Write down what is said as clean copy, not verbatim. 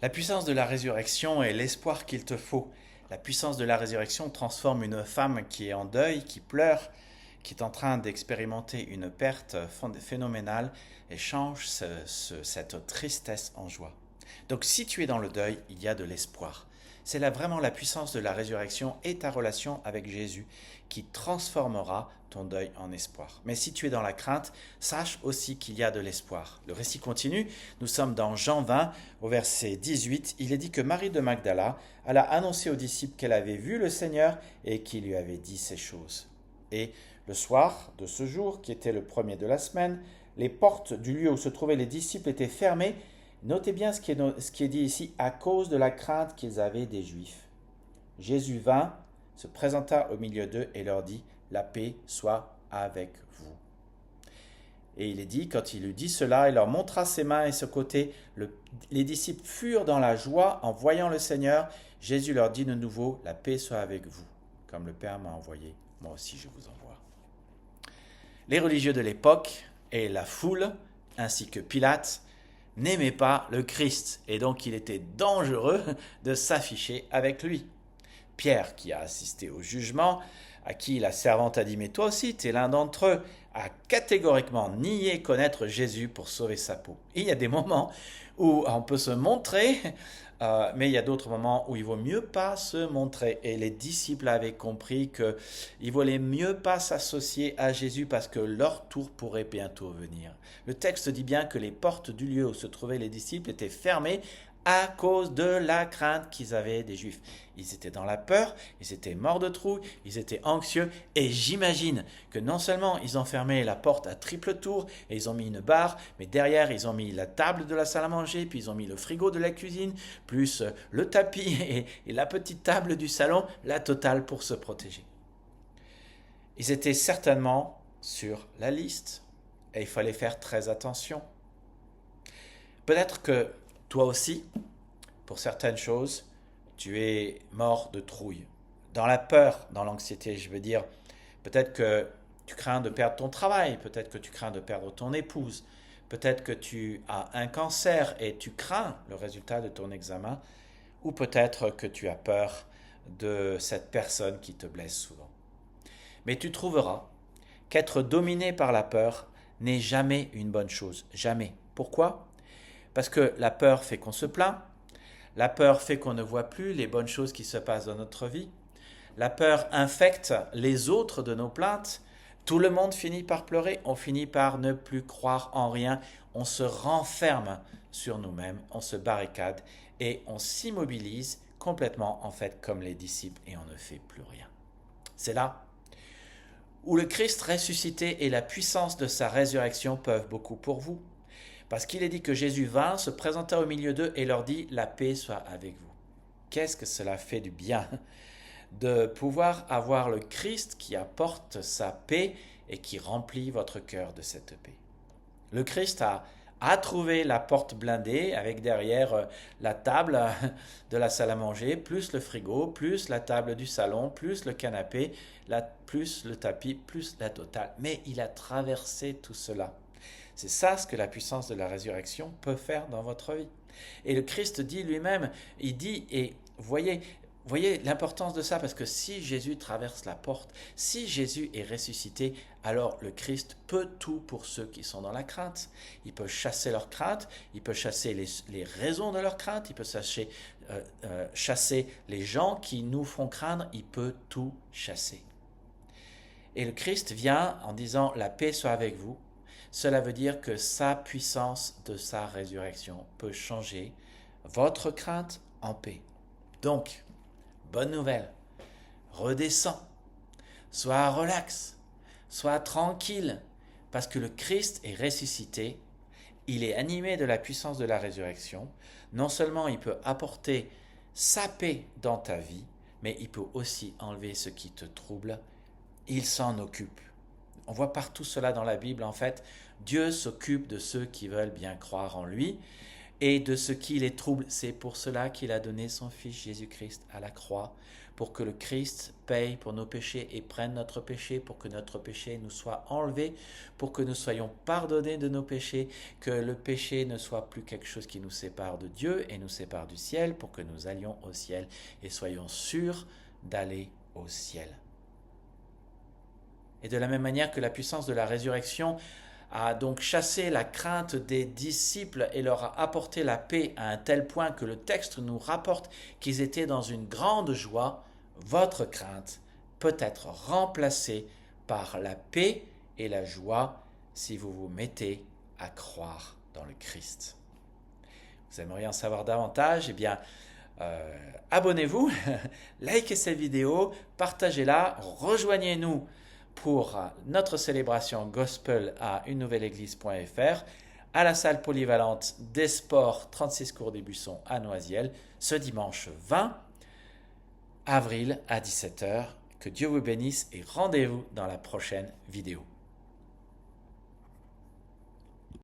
La puissance de la résurrection est l'espoir qu'il te faut. La puissance de la résurrection transforme une femme qui est en deuil, qui pleure, qui est en train d'expérimenter une perte phénoménale et change cette tristesse en joie. Donc si tu es dans le deuil, il y a de l'espoir. C'est là vraiment la puissance de la résurrection et ta relation avec Jésus qui transformera ton deuil en espoir. Mais si tu es dans la crainte, sache aussi qu'il y a de l'espoir. Le récit continue, nous sommes dans Jean 20 au verset 18, il est dit que Marie de Magdala alla annoncer aux disciples qu'elle avait vu le Seigneur et qu'il lui avait dit ces choses. Et le soir de ce jour, qui était le premier de la semaine, les portes du lieu où se trouvaient les disciples étaient fermées. Notez bien ce qui est dit ici, à cause de la crainte qu'ils avaient des Juifs. Jésus vint, se présenta au milieu d'eux et leur dit, la paix soit avec vous. Et il est dit, quand il eut dit cela, il leur montra ses mains et ce côté. Les disciples furent dans la joie en voyant le Seigneur. Jésus leur dit de nouveau, la paix soit avec vous. Comme le Père m'a envoyé, moi aussi je vous envoie. Les religieux de l'époque et la foule, ainsi que Pilate, n'aimaient pas le Christ, et donc il était dangereux de s'afficher avec lui. Pierre, qui a assisté au jugement, à qui la servante a dit « Mais toi aussi, tu es l'un d'entre eux », a catégoriquement nié connaître Jésus pour sauver sa peau. Et il y a des moments où on peut se montrer, mais il y a d'autres moments où il vaut mieux pas se montrer. Et les disciples avaient compris qu'il valait mieux pas s'associer à Jésus parce que leur tour pourrait bientôt venir. Le texte dit bien que les portes du lieu où se trouvaient les disciples étaient fermées à cause de la crainte qu'ils avaient des Juifs. Ils étaient dans la peur, ils étaient morts de trouille, ils étaient anxieux, et j'imagine que non seulement ils ont fermé la porte à triple tour, et ils ont mis une barre, mais derrière ils ont mis la table de la salle à manger, puis ils ont mis le frigo de la cuisine, plus le tapis et la petite table du salon, la totale pour se protéger. Ils étaient certainement sur la liste, et il fallait faire très attention. Peut-être que toi aussi, pour certaines choses, tu es mort de trouille. Dans la peur, dans l'anxiété, je veux dire, peut-être que tu crains de perdre ton travail, peut-être que tu crains de perdre ton épouse, peut-être que tu as un cancer et tu crains le résultat de ton examen, ou peut-être que tu as peur de cette personne qui te blesse souvent. Mais tu trouveras qu'être dominé par la peur n'est jamais une bonne chose, jamais. Pourquoi ? Parce que la peur fait qu'on se plaint, la peur fait qu'on ne voit plus les bonnes choses qui se passent dans notre vie, la peur infecte les autres de nos plaintes, tout le monde finit par pleurer, on finit par ne plus croire en rien, on se renferme sur nous-mêmes, on se barricade et on s'immobilise complètement en fait comme les disciples et on ne fait plus rien. C'est là où le Christ ressuscité et la puissance de sa résurrection peuvent beaucoup pour vous. Parce qu'il est dit que Jésus vint, se présenta au milieu d'eux et leur dit « La paix soit avec vous ». Qu'est-ce que cela fait du bien de pouvoir avoir le Christ qui apporte sa paix et qui remplit votre cœur de cette paix. Le Christ a trouvé la porte blindée avec derrière la table de la salle à manger, plus le frigo, plus la table du salon, plus le canapé, plus le tapis, plus la totale. Mais il a traversé tout cela. C'est ça ce que la puissance de la résurrection peut faire dans votre vie. Et le Christ dit lui-même, il dit, et voyez l'importance de ça, parce que si Jésus traverse la porte, si Jésus est ressuscité, alors le Christ peut tout pour ceux qui sont dans la crainte. Il peut chasser leur crainte, il peut chasser les raisons de leur crainte, il peut chasser les gens qui nous font craindre, il peut tout chasser. Et le Christ vient en disant « la paix soit avec vous ». Cela veut dire que sa puissance de sa résurrection peut changer votre crainte en paix. Donc, bonne nouvelle, redescends, sois relax, sois tranquille, parce que le Christ est ressuscité, il est animé de la puissance de la résurrection. Non seulement il peut apporter sa paix dans ta vie, mais il peut aussi enlever ce qui te trouble, il s'en occupe. On voit partout cela dans la Bible, en fait. Dieu s'occupe de ceux qui veulent bien croire en lui. et de ce qui les trouble. C'est pour cela qu'il a donné son Fils Jésus-Christ à la croix, pour que le Christ paye pour nos péchés et prenne notre péché, pour que notre péché nous soit enlevé, pour que nous soyons pardonnés de nos péchés, que le péché ne soit plus quelque chose qui nous sépare de Dieu et nous sépare du ciel, pour que nous allions au ciel et soyons sûrs d'aller au ciel. Et de la même manière que la puissance de la résurrection a donc chassé la crainte des disciples et leur a apporté la paix à un tel point que le texte nous rapporte qu'ils étaient dans une grande joie, votre crainte peut être remplacée par la paix et la joie si vous vous mettez à croire dans le Christ. Vous aimeriez en savoir davantage? Eh bien, abonnez-vous, likez cette vidéo, partagez-la, rejoignez-nous pour notre célébration gospel à unenouvelleéglise.fr, à la salle polyvalente des sports 36 cours des Buissons à Noisiel, ce dimanche 20 avril à 17h. Que Dieu vous bénisse et rendez-vous dans la prochaine vidéo.